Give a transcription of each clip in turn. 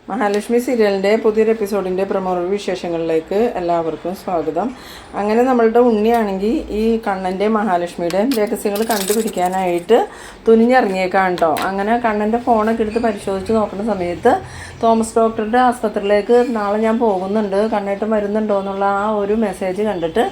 മഹാലക്ഷ്മി സീരിയലിൻ്റെ പുതിയൊരു എപ്പിസോഡിൻ്റെ പ്രമോ വിശേഷങ്ങളിലേക്ക് എല്ലാവർക്കും സ്വാഗതം. അങ്ങനെ നമ്മളുടെ ഉണ്ണിയാണെങ്കിൽ ഈ കണ്ണൻ്റെ മഹാലക്ഷ്മിയുടെ രഹസ്യങ്ങൾ കണ്ടുപിടിക്കാനായിട്ട് തുനിഞ്ഞിറങ്ങിയേക്കാം കേട്ടോ. അങ്ങനെ കണ്ണൻ്റെ ഫോണൊക്കെ എടുത്ത് പരിശോധിച്ച് നോക്കുന്ന സമയത്ത് തോമസ് ഡോക്ടറുടെ ആസ്പത്രിയിലേക്ക് നാളെ ഞാൻ പോകുന്നുണ്ട്, കണ്ണേട്ടം വരുന്നുണ്ടോ എന്നുള്ള ആ ഒരു മെസ്സേജ് കണ്ടിട്ട്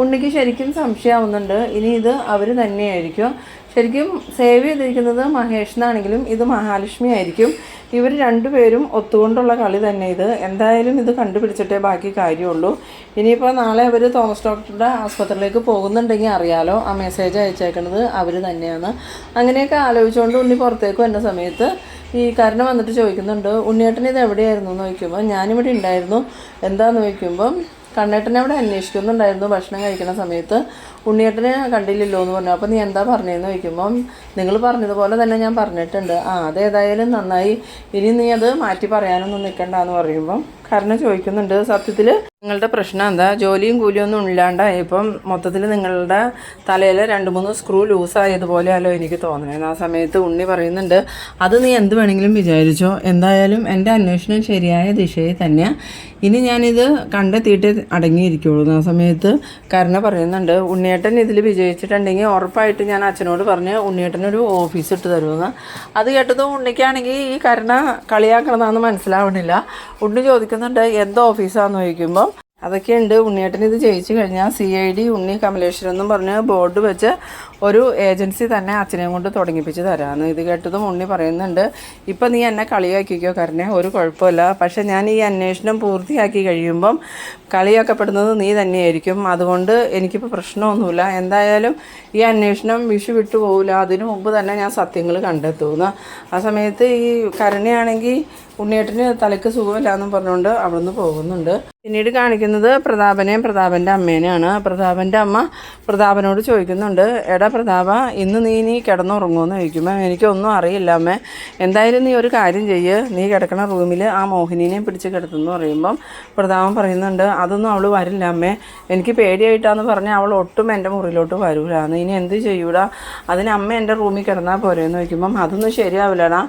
ഉണ്ണിക്ക് ശരിക്കും സംശയമാവുന്നുണ്ട്. ഇനി ഇത് അവർ തന്നെയായിരിക്കും. ശരിക്കും സേവ് ചെയ്തിരിക്കുന്നത് മഹേഷ് എന്നാണെങ്കിലും ഇത് മഹാലക്ഷ്മി ആയിരിക്കും. ഇവർ രണ്ടുപേരും ഒത്തുകൊണ്ടുള്ള കളി തന്നെ ഇത്. എന്തായാലും ഇത് കണ്ടുപിടിച്ചിട്ടേ ബാക്കി കാര്യമുള്ളൂ. ഇനിയിപ്പോൾ നാളെ അവർ തോമസ് ഡോക്ടറുടെ ആസ്പത്രിയിലേക്ക് പോകുന്നുണ്ടെങ്കിൽ അറിയാലോ ആ മെസ്സേജ് അയച്ചേക്കുന്നത് അവർ തന്നെയാണ്. അങ്ങനെയൊക്കെ ആലോചിച്ചുകൊണ്ട് ഉണ്ണി പുറത്തേക്ക് വന്ന സമയത്ത് ഈ കാരണം വന്നിട്ട് ചോദിക്കുന്നുണ്ട്, ഉണ്ണിയേട്ടൻ ഇത് എവിടെയായിരുന്നു എന്ന് ചോദിക്കുമ്പോൾ ഞാനിവിടെ ഉണ്ടായിരുന്നു. എന്താണെന്ന് ചോദിക്കുമ്പം കണ്ണേട്ടനെ അവിടെ അന്വേഷിക്കുന്നുണ്ടായിരുന്നു ഭക്ഷണം കഴിക്കുന്ന സമയത്ത്. ഉണ്ണിയേട്ടനെ കണ്ടില്ലല്ലോ എന്ന് പറഞ്ഞു. അപ്പോൾ നീ എന്താ പറഞ്ഞതെന്ന് ചോദിക്കുമ്പം നിങ്ങൾ പറഞ്ഞതുപോലെ തന്നെ ഞാൻ പറഞ്ഞിട്ടുണ്ട്. അതേതായാലും നന്നായി, ഇനി നീ അത് മാറ്റി പറയാനൊന്നും നിൽക്കണ്ടെന്ന് പറയുമ്പം കാരണം ചോദിക്കുന്നുണ്ട്, സത്യത്തിൽ നിങ്ങളുടെ പ്രശ്നം എന്താ? ജോലിയും കൂലിയൊന്നും ഇല്ലാണ്ടായപ്പം മൊത്തത്തിൽ നിങ്ങളുടെ തലയിൽ 2-3 സ്ക്രൂ ലൂസായതുപോലെയല്ലോ എനിക്ക് തോന്നുന്നത്. ആ സമയത്ത് ഉണ്ണി പറയുന്നുണ്ട്, അത് നീ എന്ത് വേണമെങ്കിലും വിചാരിച്ചോ, എന്തായാലും എൻ്റെ അന്വേഷണം ശരിയായ ദിശയിൽ തന്നെയാണ്. ഇനി ഞാനിത് കണ്ടെത്തിയിട്ട് അടങ്ങിയിരിക്കുള്ളൂ. ആ സമയത്ത് കരുണ പറയുന്നുണ്ട്, ഉണ്ണിയേട്ടൻ ഇതിൽ വിജയിച്ചിട്ടുണ്ടെങ്കിൽ ഉറപ്പായിട്ട് ഞാൻ അച്ഛനോട് പറഞ്ഞ് ഉണ്ണിയേട്ടനൊരു ഓഫീസ് ഇട്ട് തരുമെന്ന്. അത് കേട്ടതും ഉണ്ണിക്കാണെങ്കിൽ ഈ കരുണ കളിയാക്കണതാണെന്ന് മനസ്സിലാവണില്ല. ഉണ്ണി ചോദിക്കുന്നുണ്ട്, എന്ത് ഓഫീസാണെന്ന് ചോദിക്കുമ്പോൾ അതൊക്കെയുണ്ട്, ഉണ്ണിയേട്ടൻ ഇത് ജയിച്ചു കഴിഞ്ഞാൽ CID ഉണ്ണി കമലേശ്വരൻ എന്നും പറഞ്ഞ് ബോർഡ് വെച്ച് ഒരു ഏജൻസി തന്നെ അച്ഛനെയും കൊണ്ട് തുടങ്ങിപ്പിച്ച് തരാമെന്ന്. ഇത് കേട്ടതും ഉണ്ണി പറയുന്നുണ്ട്, ഇപ്പം നീ എന്നെ കളിയാക്കിക്കോ കരുണേ, ഒരു കുഴപ്പമില്ല. പക്ഷെ ഞാൻ ഈ അന്വേഷണം പൂർത്തിയാക്കി കഴിയുമ്പം കളിയാക്കപ്പെടുന്നത് നീ തന്നെയായിരിക്കും. അതുകൊണ്ട് എനിക്കിപ്പോൾ പ്രശ്നമൊന്നുമില്ല. എന്തായാലും ഈ അന്വേഷണം വിട്ടു പോകില്ല. അതിനു മുമ്പ് തന്നെ ഞാൻ സത്യങ്ങൾ കണ്ടെത്തുമെന്ന്. ആ സമയത്ത് ഈ കരുണയാണെങ്കിൽ ഉണ്ണിയേട്ടന് തലയ്ക്ക് സുഖമില്ല എന്നും പറഞ്ഞുകൊണ്ട് അവിടുന്ന് പോകുന്നുണ്ട്. പിന്നീട് കാണിക്കുന്നത് പ്രതാപനെയും പ്രതാപൻ്റെ അമ്മേനെയാണ്. പ്രതാപൻ്റെ അമ്മ പ്രതാപനോട് ചോദിക്കുന്നുണ്ട്, എടാ പ്രതാപ, ഇന്ന് നീ കിടന്നുറങ്ങുമെന്ന് ചോദിക്കുമ്പോൾ എനിക്കൊന്നും അറിയില്ല അമ്മേ, എന്തായാലും നീ ഒരു കാര്യം ചെയ്യ്, നീ കിടക്കണ റൂമിൽ ആ മോഹിനിനെയും പിടിച്ച് കിടത്തുമെന്ന് പറയുമ്പം പ്രതാപൻ പറയുന്നുണ്ട്, അതൊന്നും അവൾ വരില്ല അമ്മേ, എനിക്ക് പേടിയായിട്ടാന്ന് പറഞ്ഞാൽ അവൾ ഒട്ടും എൻ്റെ മുറിയിലോട്ട് വരൂലാന്ന്. ഇനി എന്ത് ചെയ്യൂടാ, അതിന് അമ്മ എൻ്റെ റൂമിൽ കിടന്നാൽ പോരെയെന്ന് ചോദിക്കുമ്പം അതൊന്നും ശരിയാവില്ലടാ,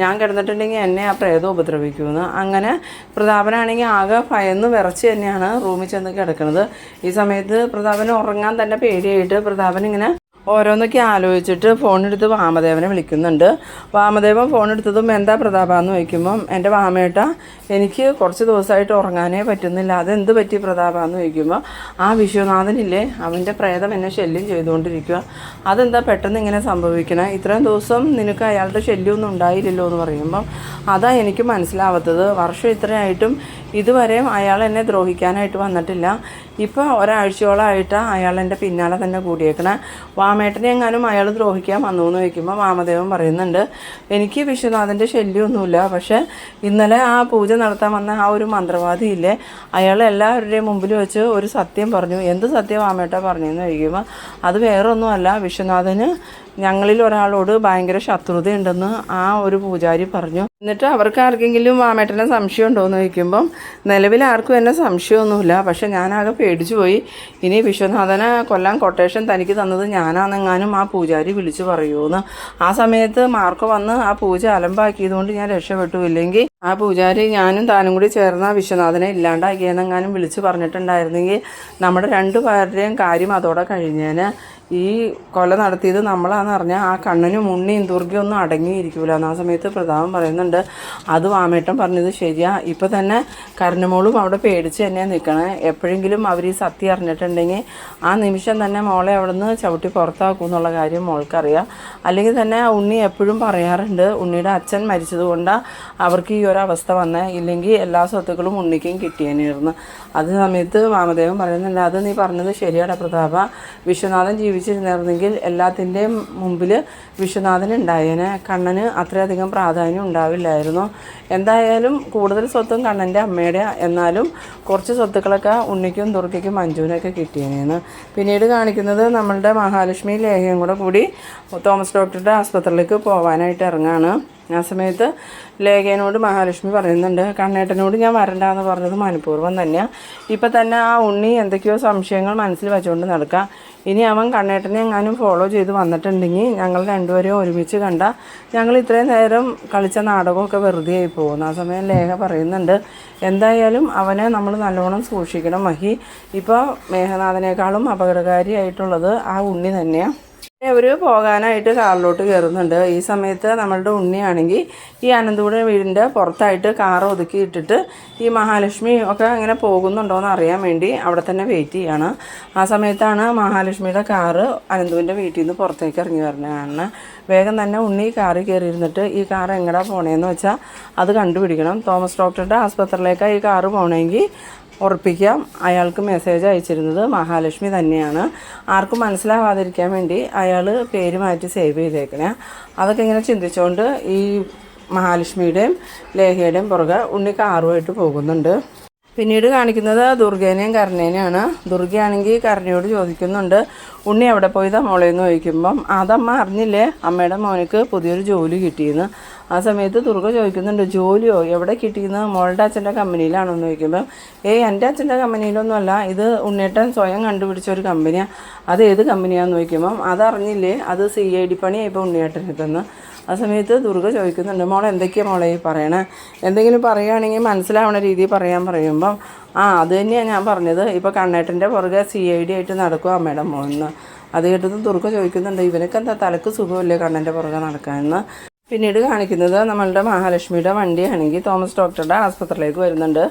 ഞാൻ കിടന്നിട്ടുണ്ടെങ്കിൽ എന്നെ ആ പ്രേതം ഉപദ്രവിക്കുമെന്ന്. അങ്ങനെ പ്രതാപനാണെങ്കിൽ ആകെ ഭയന്ന് വിറച്ച് തന്നെയാണ് റൂമിൽ ചെന്ന് കിടക്കുന്നത്. ഈ സമയത്ത് പ്രതാപന് ഉറങ്ങാൻ തന്നെ പേടിയായിട്ട് പ്രതാപൻ ഇങ്ങനെ ഓരോന്നൊക്കെ ആലോചിച്ചിട്ട് ഫോണെടുത്ത് വാമദേവനെ വിളിക്കുന്നുണ്ട്. വാമദേവൻ ഫോണെടുത്തതും എന്താ പ്രതാപമെന്ന് ചോദിക്കുമ്പം എൻ്റെ വാമേട്ട, എനിക്ക് കുറച്ച് ദിവസമായിട്ട് ഉറങ്ങാനേ പറ്റുന്നില്ല, അതെന്ത് പറ്റി പ്രതാപമെന്ന് ചോദിക്കുമ്പോൾ ആ വിശ്വനാഥനില്ലേ, അവൻ്റെ പ്രേതം എന്നെ ശല്യം ചെയ്തുകൊണ്ടിരിക്കുക, അതെന്താ പെട്ടെന്ന് ഇങ്ങനെ സംഭവിക്കണേ, ഇത്രയും ദിവസം നിനക്ക് അയാളുടെ ശല്യമൊന്നും ഉണ്ടായില്ലല്ലോ എന്ന് പറയുമ്പം അതാ എനിക്ക് മനസ്സിലാവാത്തത്, വർഷം ഇത്രയായിട്ടും ഇതുവരെയും അയാൾ എന്നെ ദ്രോഹിക്കാനായിട്ട് വന്നിട്ടില്ല, ഇപ്പോൾ ഒരാഴ്ചയോളമായിട്ട് അയാൾ എൻ്റെ പിന്നാലെ തന്നെ കൂടിയേക്കണേ, വാമേട്ടനെ എങ്ങാനും അയാൾ ദ്രോഹിക്കാൻ വന്നു എന്ന് ചോദിക്കുമ്പോൾ വാമദേവൻ പറയുന്നുണ്ട്, എനിക്ക് വിശ്വനാഥൻ്റെ ശല്യമൊന്നുമില്ല, പക്ഷേ ഇന്നലെ ആ പൂജ നടത്താൻ വന്ന ആ ഒരു മന്ത്രവാദി ഇല്ലേ, അയാൾ എല്ലാവരുടെയും മുമ്പിൽ വെച്ച് ഒരു സത്യം പറഞ്ഞു. എന്ത് സത്യം വാമേട്ട പറഞ്ഞെന്ന് ചോദിക്കുമ്പോൾ അത് വേറൊന്നുമല്ല, വിശ്വനാഥന് ഞങ്ങളിൽ ഒരാളോട് ഭയങ്കര ശത്രുതയുണ്ടെന്ന് ആ ഒരു പൂജാരി പറഞ്ഞു. എന്നിട്ട് അവർക്ക് ആർക്കെങ്കിലും വാമേട്ടനെ സംശയം ഉണ്ടോ എന്ന് ചോദിക്കുമ്പം നിലവിൽ ആർക്കും എന്നെ സംശയമൊന്നുമില്ല, പക്ഷെ ഞാനാകെ പേടിച്ചു പോയി, ഇനി വിശ്വനാഥനെ കൊല്ലാൻ കൊട്ടേഷൻ തനിക്ക് തന്നത് ഞാനാണെങ്ങാനും ആ പൂജാരി വിളിച്ചു പറയുമെന്ന്. ആ സമയത്ത് മാർക്കോ വന്ന് ആ പൂജ അലമ്പാക്കിയതുകൊണ്ട് ഞാൻ രക്ഷപ്പെട്ടു, ഇല്ലെങ്കിൽ ആ പൂജാരി ഞാനും താനും കൂടി ചേർന്ന വിശ്വനാഥനെ ഇല്ലാണ്ടാക്കിയെന്നെങ്ങാനും വിളിച്ച് പറഞ്ഞിട്ടുണ്ടായിരുന്നെങ്കിൽ നമ്മുടെ രണ്ടുപേരുടെയും കാര്യം അതോടെ കഴിഞ്ഞേന്. ഈ കൊല നടത്തിയത് നമ്മളാന്ന് പറഞ്ഞാൽ ആ കണ്ണനും ഉണ്ണിയും ദുർഗയൊന്നും അടങ്ങിയിരിക്കൂല. ആ സമയത്ത് പ്രതാപൻ പറയുന്നുണ്ട്, അത് വാമേട്ടൻ പറഞ്ഞത് ശരിയാ, ഇപ്പം തന്നെ കരുണമോളും അവിടെ പേടിച്ച് തന്നെ നിൽക്കണേ, എപ്പോഴെങ്കിലും അവർ ഈ സത്യം അറിഞ്ഞിട്ടുണ്ടെങ്കിൽ ആ നിമിഷം തന്നെ മോളെ അവിടെ നിന്ന് ചവിട്ടി പുറത്താക്കും എന്നുള്ള കാര്യം മോൾക്കറിയാം. അല്ലെങ്കിൽ തന്നെ ഉണ്ണി എപ്പോഴും പറയാറുണ്ട്, ഉണ്ണിയുടെ അച്ഛൻ മരിച്ചതുകൊണ്ടാണ് അവർക്ക് ഈ ഒരവസ്ഥ വന്നേ, ഇല്ലെങ്കിൽ എല്ലാ സ്വത്തുക്കളും ഉണ്ണിക്കും കിട്ടിയേനെയായിരുന്നു. അത് സമയത്ത് വാമദേവൻ പറയുന്നുണ്ട്, അത് നീ പറഞ്ഞത് ശരിയാടാ പ്രതാപ, വിശ്വനാഥൻ ജീവിച്ചിരുന്നിരുന്നെങ്കിൽ എല്ലാത്തിൻ്റെയും മുമ്പിൽ വിശ്വനാഥൻ ഉണ്ടായേനെ, കണ്ണന് അത്രയധികം പ്രാധാന്യം ഉണ്ടാവില്ലായിരുന്നു. എന്തായാലും കൂടുതൽ സ്വത്തും കണ്ണൻ്റെ അമ്മയുടെ, എന്നാലും കുറച്ച് സ്വത്തുക്കളൊക്കെ ഉണ്ണിക്കും ദുർഗയ്ക്കും മഞ്ജുവിനൊക്കെ കിട്ടിയേനെന്ന്. പിന്നീട് കാണിക്കുന്നത് നമ്മളുടെ മഹാലക്ഷ്മി ലേഹയും കൂടി തോമസ് ഡോക്ടറുടെ ആസ്പത്രിയിലേക്ക് പോകാനായിട്ട് ഇറങ്ങാണ്. ആ സമയത്ത് ലേഖനോട് മഹാലക്ഷ്മി പറയുന്നുണ്ട്, കണ്ണേട്ടനോട് ഞാൻ വരണ്ടാന്ന് പറഞ്ഞത് മനഃപൂർവ്വം തന്നെയാണ്. ഇപ്പം തന്നെ ആ ഉണ്ണി എന്തൊക്കെയോ സംശയങ്ങൾ മനസ്സിൽ വെച്ചുകൊണ്ട് നടക്കുക. ഇനി അവൻ കണ്ണേട്ടനെ എങ്ങാനും ഫോളോ ചെയ്ത് വന്നിട്ടുണ്ടെങ്കിൽ ഞങ്ങൾ രണ്ടുപേരെയും ഒരുമിച്ച് കണ്ട ഞങ്ങൾ ഇത്രയും നേരം കളിച്ച നാടകമൊക്കെ വെറുതെ ആയി പോകുന്നു. ആ സമയം ലേഖ പറയുന്നുണ്ട്, എന്തായാലും അവനെ നമ്മൾ നല്ലോണം സൂക്ഷിക്കണം മഹി. ഇപ്പോൾ മേഘനാഥനേക്കാളും അപകടകാരിയായിട്ടുള്ളത് ആ ഉണ്ണി തന്നെയാണ്. അവർ പോകാനായിട്ട് കാറിലോട്ട് കയറുന്നുണ്ട്. ഈ സമയത്ത് നമ്മളുടെ ഉണ്ണിയാണെങ്കിൽ ഈ അനന്തപുര വീടിൻ്റെ പുറത്തായിട്ട് കാർ ഒതുക്കി ഇട്ടിട്ട് ഈ മഹാലക്ഷ്മി ഒക്കെ ഇങ്ങനെ പോകുന്നുണ്ടോയെന്ന് അറിയാൻ വേണ്ടി അവിടെ തന്നെ വെയിറ്റ് ചെയ്യാണ്. ആ സമയത്താണ് മഹാലക്ഷ്മിയുടെ കാറ് അനന്തുവിൻ്റെ വീട്ടിൽ നിന്ന് പുറത്തേക്ക് ഇറങ്ങി വരുന്നത് കാണുന്നത്. വേഗം തന്നെ ഉണ്ണി കാറിൽ കയറിയിരുന്നിട്ട് ഈ കാർ എങ്ങടാ പോണേന്ന് വെച്ചാൽ അത് കണ്ടുപിടിക്കണം. തോമസ് ഡോക്ടറുടെ ആസ്പത്രിയിലേക്കാണ് ഈ കാറ് പോകണമെങ്കിൽ ഉറപ്പിക്കാം അയാൾക്ക് മെസ്സേജ് അയച്ചിരുന്നത് മഹാലക്ഷ്മി തന്നെയാണ്. ആർക്കും മനസ്സിലാവാതിരിക്കാൻ വേണ്ടി അയാൾ പേര് മാറ്റി സേവ് ചെയ്തേക്കണേ. അതൊക്കെ ഇങ്ങനെ ചിന്തിച്ചുകൊണ്ട് ഈ മഹാലക്ഷ്മിയുടെയും ലേഖയുടെയും പുറകെ ഉണ്ണി കാറുമായിട്ട് പോകുന്നുണ്ട്. പിന്നീട് കാണിക്കുന്നത് ദുർഗേനെയും കരുണേനെയാണ്. ദുർഗയാണെങ്കിൽ കരുണയോട് ചോദിക്കുന്നുണ്ട്, ഉണ്ണി എവിടെ പോയതാ മോളേന്ന് ചോദിക്കുമ്പം അതമ്മ അറിഞ്ഞില്ലേ അമ്മയുടെ മോനക്ക് പുതിയൊരു ജോലി കിട്ടിയെന്ന്. ആ സമയത്ത് ദുർഗ ചോദിക്കുന്നുണ്ട്, ജോലിയോ എവിടെ കിട്ടിയെന്ന്, മോളുടെ അച്ഛൻ്റെ കമ്പനിയിലാണോ എന്ന് ചോദിക്കുമ്പം എൻ്റെ അച്ഛൻ്റെ കമ്പനിയിലൊന്നുമല്ല, ഇത് ഉണ്ണേട്ടൻ സ്വയം കണ്ടുപിടിച്ച ഒരു കമ്പനിയാണ്. അത് ഏത് കമ്പനിയാണെന്ന് ചോദിക്കുമ്പം അതറിഞ്ഞില്ലേ, അത് CID പണിയായിപ്പോൾ ഉണ്ണിയേട്ടനെത്തുന്നു. ആ സമയത്ത് ദുർഗ ചോദിക്കുന്നുണ്ട്, മോൾ എന്തൊക്കെയാണ് മോളെ ഈ പറയണേ, എന്തെങ്കിലും പറയുകയാണെങ്കിൽ മനസ്സിലാവണ രീതിയിൽ പറയുമ്പം അത് തന്നെയാണ് ഞാൻ പറഞ്ഞത്, ഇപ്പോൾ കണ്ണേട്ടൻ്റെ പുറകെ CID ആയിട്ട് നടക്കുക അമ്മയുടെ മോന്ന്. അത് കേട്ടത് ദുർഗ ചോദിക്കുന്നുണ്ട്, ഇവനൊക്കെ എന്താ തലക്ക് സുഖമില്ലേ കണ്ണൻ്റെ പുറകെ നടക്കാമെന്ന്. പിന്നീട് കാണിക്കുന്നത് നമ്മളുടെ മഹാലക്ഷ്മിയുടെ വണ്ടിയാണെങ്കിൽ തോമസ് ഡോക്ടറുടെ ആസ്പത്രിയിലേക്ക് വരുന്നുണ്ട്.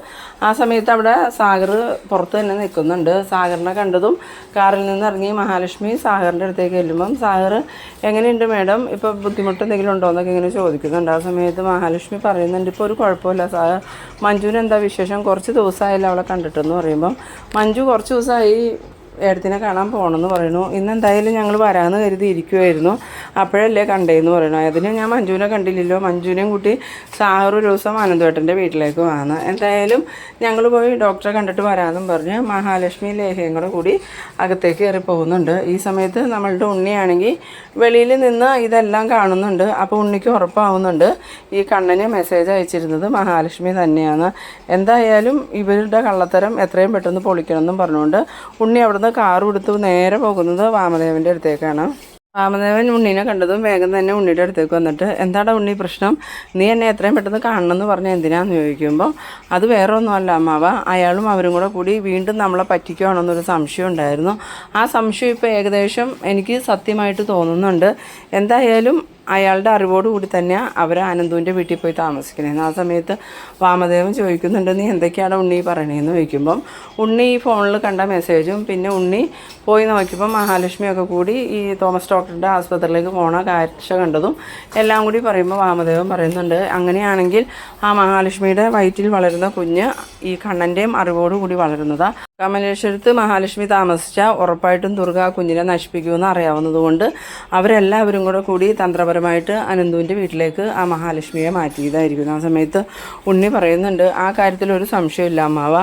ആ സമയത്ത് അവിടെ സാഗർ പുറത്ത് തന്നെ നിൽക്കുന്നുണ്ട്. സാഗറിനെ കണ്ടതും കാറിൽ നിന്ന് ഇറങ്ങി മഹാലക്ഷ്മി സാഗറിൻ്റെ അടുത്തേക്ക് ചെല്ലുമ്പം സാഗർ എങ്ങനെയുണ്ട് മാഡം, ഇപ്പോൾ ബുദ്ധിമുട്ട് എന്തെങ്കിലും ഉണ്ടോ എന്നൊക്കെ ഇങ്ങനെ ചോദിക്കുന്നുണ്ട്. ആ സമയത്ത് മഹാലക്ഷ്മി പറയുന്നുണ്ട്, ഇപ്പോൾ ഒരു കുഴപ്പമില്ല സാഗർ, മഞ്ജുവിന് എന്താ വിശേഷം, കുറച്ച് ദിവസമായില്ല അവളെ കണ്ടിട്ടെന്ന് പറയുമ്പം മഞ്ജു കുറച്ച് ദിവസമായി ഏടത്തിനെ കാണാൻ പോകണമെന്ന് പറയുന്നു. ഇന്നെന്തായാലും ഞങ്ങൾ വരാമെന്ന് കരുതി ഇരിക്കുമായിരുന്നു, അപ്പോഴല്ലേ കണ്ടേന്ന് പറയണു. അതിന് ഞാൻ മഞ്ജുവിനെ കണ്ടില്ലല്ലോ, മഞ്ജുവിനെയും കൂട്ടി സാഗർ ഒരു ദിവസം അനന്തേട്ടൻ്റെ വീട്ടിലേക്ക് വന്നു. എന്തായാലും ഞങ്ങൾ പോയി ഡോക്ടറെ കണ്ടിട്ട് വരാമെന്നും പറഞ്ഞ് മഹാലക്ഷ്മി ലേഖയും കൂടെ കൂടി അകത്തേക്ക് കയറി പോകുന്നുണ്ട്. ഈ സമയത്ത് നമ്മളുടെ ഉണ്ണിയാണെങ്കിൽ വെളിയിൽ നിന്ന് ഇതെല്ലാം കാണുന്നുണ്ട്. അപ്പോൾ ഉണ്ണിക്ക് ഉറപ്പാവുന്നുണ്ട് ഈ കണ്ണന് മെസ്സേജ് അയച്ചിരുന്നത് മഹാലക്ഷ്മി തന്നെയാണ്. എന്തായാലും ഇവരുടെ കള്ളത്തരം എത്രയും പെട്ടെന്ന് പൊളിക്കണമെന്നും പറഞ്ഞുകൊണ്ട് ഉണ്ണി അവിടുന്ന് കാർ കൊടുത്ത് നേരെ പോകുന്നത് വാമദേവൻ്റെ അടുത്തേക്കാണ്. വാമദേവൻ ഉണ്ണീനെ കണ്ടതും വേഗം തന്നെ ഉണ്ണിയുടെ അടുത്തേക്ക് വന്നിട്ട്, എന്താടാ ഉണ്ണി പ്രശ്നം, നീ എന്നെ എത്രയും പെട്ടെന്ന് കാണണമെന്ന് പറഞ്ഞാൽ എന്തിനാന്ന് ചോദിക്കുമ്പോൾ അത് വേറെ ഒന്നുമല്ല അമ്മാവ, അയാളും അവരും കൂടി വീണ്ടും നമ്മളെ പറ്റിക്കുകയാണെന്നൊരു സംശയം ഉണ്ടായിരുന്നു. ആ സംശയം ഇപ്പോൾ ഏകദേശം എനിക്ക് സത്യമായിട്ട് തോന്നുന്നുണ്ട്. എന്തായാലും അയാളുടെ അറിവോടുകൂടി തന്നെ അവർ അനന്തുവിൻ്റെ വീട്ടിൽ പോയി താമസിക്കണേന്ന്. ആ സമയത്ത് വാമദേവൻ ചോദിക്കുന്നുണ്ട്, നീ എന്തൊക്കെയാണ് ഉണ്ണി പറയണേന്ന് ചോദിക്കുമ്പം ഉണ്ണി ഈ ഫോണിൽ കണ്ട മെസ്സേജും പിന്നെ ഉണ്ണി പോയി നോക്കിയപ്പോൾ മഹാലക്ഷ്മിയൊക്കെ കൂടി ഈ തോമസ് ഡോക്ടറുടെ ആസ്പത്രിയിലേക്ക് പോണ കാഴ്ച കണ്ടതും എല്ലാം കൂടി പറയുമ്പോൾ വാമദേവൻ പറയുന്നുണ്ട്, അങ്ങനെയാണെങ്കിൽ ആ മഹാലക്ഷ്മിയുടെ വയറ്റിൽ വളരുന്ന കുഞ്ഞ് ഈ കണ്ണൻ്റെയും അറിവോടുകൂടി വളരുന്നതാണ്. കമലേശ്വരത്ത് മഹാലക്ഷ്മി താമസിച്ചാൽ ഉറപ്പായിട്ടും ദുർഗ ആ കുഞ്ഞിനെ നശിപ്പിക്കുമെന്ന് അറിയാവുന്നതുകൊണ്ട് അവരെല്ലാവരും കൂടി തന്ത്രപരമായിട്ട് അനന്തുവിൻ്റെ വീട്ടിലേക്ക് ആ മഹാലക്ഷ്മിയെ മാറ്റിയതായിരിക്കുന്നു. ആ സമയത്ത് ഉണ്ണി പറയുന്നുണ്ട്, ആ കാര്യത്തിൽ ഒരു സംശയമില്ല അമ്മാവ,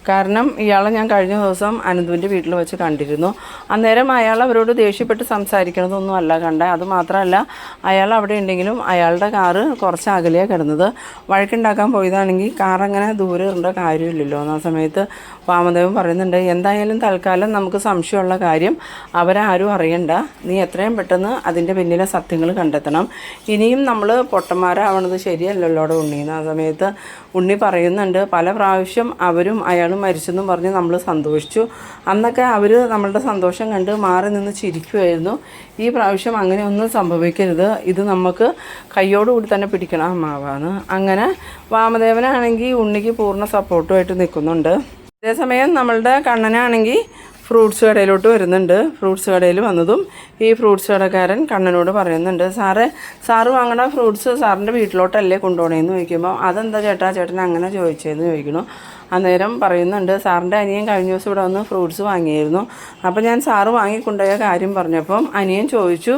കാരണം ഇയാളെ ഞാൻ കഴിഞ്ഞ ദിവസം അനന്തുവിൻ്റെ വീട്ടിൽ വെച്ച് കണ്ടിരുന്നു. അന്നേരം അയാൾ അവരോട് ദേഷ്യപ്പെട്ട് സംസാരിക്കണതൊന്നും അല്ല കണ്ടേ. അതുമാത്രമല്ല അയാൾ അവിടെ ഉണ്ടെങ്കിലും അയാളുടെ കാറ് കുറച്ച് അകലെയാണ് കിടന്നത്. വഴക്കുണ്ടാക്കാൻ പോയതാണെങ്കിൽ കാറങ്ങനെ ദൂരെ ഇടേണ്ട കാര്യമില്ലല്ലോ. ആ സമയത്ത് വാമദേവൻ പറയുന്നുണ്ട്, എന്തായാലും തൽക്കാലം നമുക്ക് സംശയമുള്ള കാര്യം അവരാരും അറിയണ്ട, നീ എത്രയും പെട്ടെന്ന് അതിൻ്റെ പിന്നിലെ സത്യങ്ങൾ കണ്ടെത്തണം. ഇനിയും നമ്മൾ പൊട്ടന്മാരാവണത് ശരിയല്ലല്ലോ അവിടെ ഉണ്ണിന്ന്. ആ സമയത്ത് ഉണ്ണി പറയുന്നുണ്ട്, പല പ്രാവശ്യം അവരും അയാളും മരിച്ചെന്നും പറഞ്ഞ് നമ്മൾ സന്തോഷിച്ചു. അന്നൊക്കെ അവർ നമ്മളുടെ സന്തോഷം കണ്ട് മാറി നിന്ന് ചിരിക്കുമായിരുന്നു. ഈ പ്രാവശ്യം അങ്ങനെയൊന്നും സംഭവിക്കരുത്, ഇത് നമുക്ക് കയ്യോടുകൂടി തന്നെ പിടിക്കണം അമ്മാവാന്ന്. അങ്ങനെ വാമദേവനാണെങ്കിൽ ഉണ്ണിക്ക് പൂർണ്ണ സപ്പോർട്ടുമായിട്ട് നിൽക്കുന്നുണ്ട്. അതേസമയം നമ്മളുടെ കണ്ണനാണെങ്കിൽ ഫ്രൂട്ട്സ് കടയിലോട്ട് വരുന്നുണ്ട്. ഫ്രൂട്ട്സ് കടയിൽ വന്നതും ഈ ഫ്രൂട്ട്സ് കടക്കാരൻ കണ്ണനോട് പറയുന്നുണ്ട്, സാറ് വാങ്ങണ ഫ്രൂട്ട്സ് സാറിൻ്റെ വീട്ടിലോട്ടല്ലേ കൊണ്ടുപോകണേന്ന് ചോദിക്കുമ്പോൾ അതെന്താ ചേട്ടൻ അങ്ങനെ ചോദിച്ചതെന്ന് ചോദിക്കണു. അന്നേരം പറയുന്നുണ്ട്, സാറിൻ്റെ അനിയൻ കഴിഞ്ഞ ദിവസം ഇവിടെ വന്ന് ഫ്രൂട്ട്സ് വാങ്ങിയായിരുന്നു. അപ്പോൾ ഞാൻ സാറ് വാങ്ങിക്കൊണ്ടുപോയ കാര്യം പറഞ്ഞപ്പം അനിയൻ ചോദിച്ചു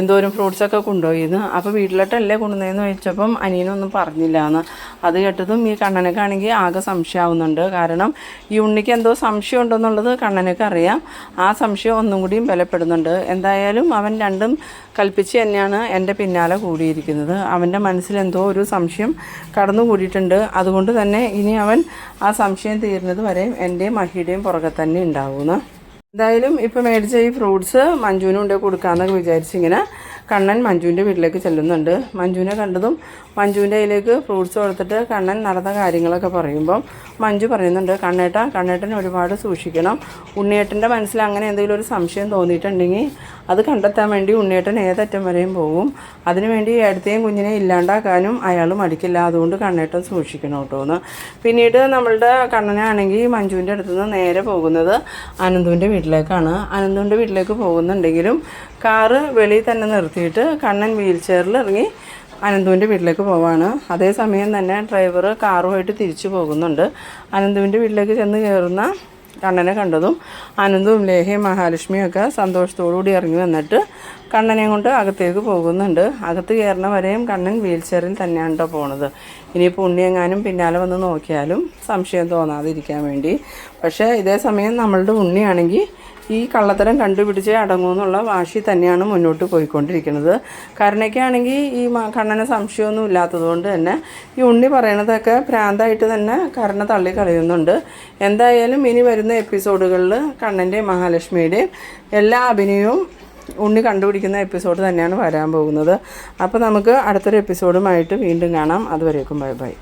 എന്തോരം ഫ്രൂട്ട്സൊക്കെ കൊണ്ടുപോയിന്ന്. അപ്പോൾ വീട്ടിലോട്ടല്ലേ കൊണ്ടുവന്നതെന്ന് ചോദിച്ചപ്പം അനിയനൊന്നും പറഞ്ഞില്ല എന്ന്. അത് കേട്ടതും ഈ കണ്ണനക്കാണെങ്കിൽ ആകെ സംശയമാവുന്നുണ്ട്. കാരണം ഈ ഉണ്ണിക്ക് എന്തോ സംശയം ഉണ്ടെന്നുള്ളത് കണ്ണനക്ക് അറിയാം. ആ സംശയം ഒന്നും കൂടിയും ബലപ്പെടുന്നുണ്ട്. എന്തായാലും അവൻ രണ്ടും കൽപ്പിച്ച് തന്നെയാണ് എൻ്റെ പിന്നാലെ കൂടിയിരിക്കുന്നത്. അവൻ്റെ മനസ്സിൽ എന്തോ ഒരു സംശയം കടന്നു കൂടിയിട്ടുണ്ട്. അതുകൊണ്ട് തന്നെ ഇനി അവൻ ആ സംശയം തീരുന്നത് വരെ എൻ്റെയും മഹിയുടെയും പുറകെ തന്നെ ഉണ്ടാവുമെന്ന്. എന്തായാലും ഇപ്പോൾ മേടിച്ച ഈ ഫ്രൂട്ട്സ് മഞ്ജുവിന് കൊണ്ട് കൊടുക്കാമെന്നൊക്കെ വിചാരിച്ചിങ്ങനെ കണ്ണൻ മഞ്ജുവിൻ്റെ വീട്ടിലേക്ക് ചെല്ലുന്നുണ്ട്. മഞ്ജുവിനെ കണ്ടതും മഞ്ജുവിൻ്റെ കയ്യിലേക്ക് ഫ്രൂട്ട്സ് കൊടുത്തിട്ട് കണ്ണൻ നടന്ന കാര്യങ്ങളൊക്കെ പറയുമ്പം മഞ്ജു പറയുന്നുണ്ട്, കണ്ണേട്ടൻ ഒരുപാട് സൂക്ഷിക്കണം. ഉണ്ണിയേട്ടൻ്റെ മനസ്സിൽ അങ്ങനെ എന്തെങ്കിലും ഒരു സംശയം തോന്നിയിട്ടുണ്ടെങ്കിൽ അത് കണ്ടെത്താൻ വേണ്ടി ഉണ്ണിയേട്ടൻ ഏതറ്റം വരെയും പോകും. അതിനുവേണ്ടി ഏടത്തെയും കുഞ്ഞിനെ ഇല്ലാണ്ടാക്കാനും അയാൾ മടിക്കില്ല. അതുകൊണ്ട് കണ്ണേട്ടൻ സൂക്ഷിക്കണം കേട്ടോ എന്ന്. പിന്നീട് നമ്മളുടെ കണ്ണനാണെങ്കിൽ മഞ്ജുവിൻ്റെ അടുത്ത് നിന്ന് നേരെ പോകുന്നത് അനന്തുവിൻ്റെ വീട്ടിലേക്കാണ്. അനന്തുവിൻ്റെ വീട്ടിലേക്ക് പോകുന്നുണ്ടെങ്കിലും കാറ് വെളിയിൽ തന്നെ നിർത്തിയിട്ട് കണ്ണൻ വീൽ ചെയറിൽ ഇറങ്ങി അനന്തുവിൻ്റെ വീട്ടിലേക്ക് പോവാണ്. അതേസമയം തന്നെ ഡ്രൈവർ കാറുമായിട്ട് തിരിച്ചു പോകുന്നുണ്ട്. അനന്തുവിൻ്റെ വീട്ടിലേക്ക് ചെന്ന് കയറുന്ന കണ്ണനെ കണ്ടതും അനന്തും ലേഹയും മഹാലക്ഷ്മിയൊക്കെ സന്തോഷത്തോടുകൂടി ഇറങ്ങി വന്നിട്ട് കണ്ണനെയും കൊണ്ട് അകത്തേക്ക് പോകുന്നുണ്ട്. അകത്ത് കയറുന്ന വരെയും കണ്ണൻ വീൽ ചെയറിൽ തന്നെയാണ് കേട്ടോ പോണത്. ഇനിയിപ്പോൾ ഉണ്ണിയെങ്ങാനും പിന്നാലെ വന്ന് നോക്കിയാലും സംശയം തോന്നാതിരിക്കാൻ വേണ്ടി. പക്ഷേ ഇതേ സമയം നമ്മളുടെ ഉണ്ണിയാണെങ്കിൽ ഈ കള്ളത്തരം കണ്ടുപിടിച്ച് അടങ്ങുമെന്നുള്ള വാശി തന്നെയാണ് മുന്നോട്ട് പോയിക്കൊണ്ടിരിക്കുന്നത്. കരുണയ്ക്കാണെങ്കിൽ ഈ കണ്ണന് സംശയമൊന്നും ഇല്ലാത്തതുകൊണ്ട് തന്നെ ഈ ഉണ്ണി പറയണതൊക്കെ ഭ്രാന്തായിട്ട് തന്നെ കരുണ തള്ളിക്കളയുന്നുണ്ട്. എന്തായാലും ഇനി വരുന്ന എപ്പിസോഡുകളിൽ കണ്ണൻ്റെയും മഹാലക്ഷ്മിയുടെയും എല്ലാ അഭിനയവും ഉണ്ണി കണ്ടുപിടിക്കുന്ന എപ്പിസോഡ് തന്നെയാണ് വരാൻ പോകുന്നത്. അപ്പോൾ നമുക്ക് അടുത്തൊരു എപ്പിസോഡുമായിട്ട് വീണ്ടും കാണാം. അതുവരേക്കും ബൈ ബൈ.